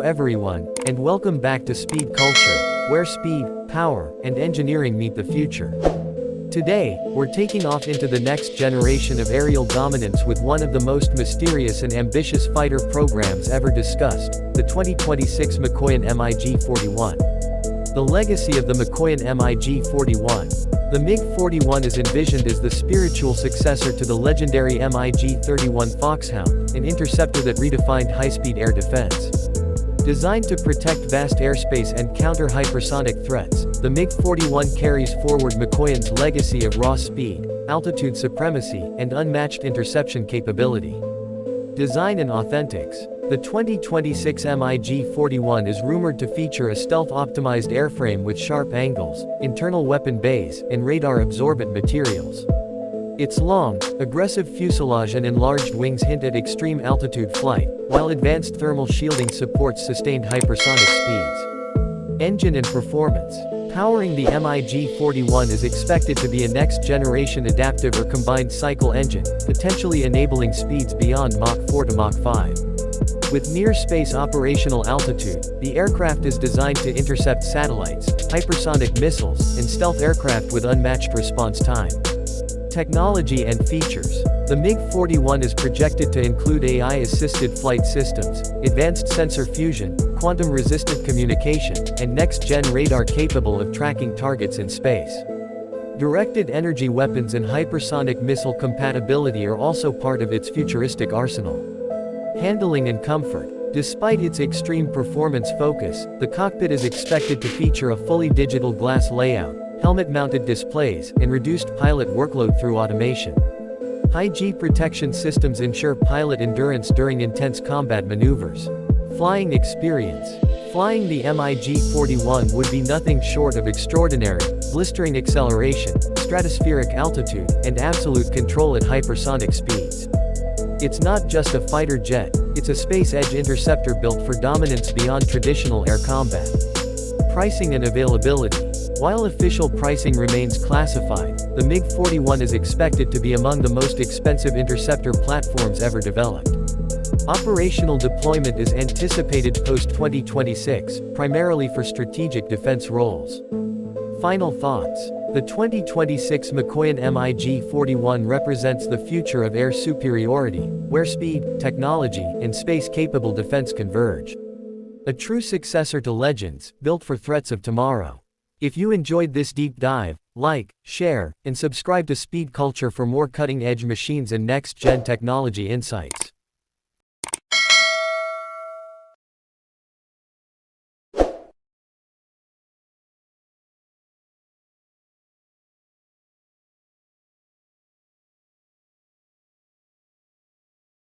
everyone, and welcome back to Speed Culture, where speed, power, and engineering meet the future. Today, we're taking off into the next generation of aerial dominance with one of the most mysterious and ambitious fighter programs ever discussed, the 2026 Mikoyan MiG-41. The legacy of the Mikoyan MiG-41. The MiG-41 is envisioned as the spiritual successor to the legendary MiG-31 Foxhound, an interceptor that redefined high-speed air defense. Designed to protect vast airspace and counter hypersonic threats, the MiG-41 carries forward Mikoyan's legacy of raw speed, altitude supremacy, and unmatched interception capability. Design and authentics. The 2026 MiG-41 is rumored to feature a stealth-optimized airframe with sharp angles, internal weapon bays, and radar-absorbent materials. Its long, aggressive fuselage and enlarged wings hint at extreme altitude flight, while advanced thermal shielding supports sustained hypersonic speeds. Engine and performance. Powering the MiG-41 is expected to be a next-generation adaptive or combined cycle engine, potentially enabling speeds beyond Mach 4 to Mach 5. With near-space operational altitude, the aircraft is designed to intercept satellites, hypersonic missiles, and stealth aircraft with unmatched response time. Technology and features. The MiG-41 is projected to include AI-assisted flight systems, advanced sensor fusion, quantum-resistant communication, and next-gen radar capable of tracking targets in space. Directed energy weapons and hypersonic missile compatibility are also part of its futuristic arsenal. Handling and comfort. Despite its extreme performance focus, the cockpit is expected to feature a fully digital glass layout, helmet-mounted displays, and reduced pilot workload through automation. High-G protection systems ensure pilot endurance during intense combat maneuvers. Flying experience. Flying the MiG-41 would be nothing short of extraordinary, blistering acceleration, stratospheric altitude, and absolute control at hypersonic speeds. It's not just a fighter jet, it's a space-edge interceptor built for dominance beyond traditional air combat. Pricing and availability. While official pricing remains classified, the MiG-41 is expected to be among the most expensive interceptor platforms ever developed. Operational deployment is anticipated post-2026, primarily for strategic defense roles. Final thoughts. The 2026 Mikoyan MiG-41 represents the future of air superiority, where speed, technology, and space-capable defense converge. A true successor to legends, built for threats of tomorrow. If you enjoyed this deep dive, like, share, and subscribe to Speed Culture for more cutting-edge machines and next-gen technology insights.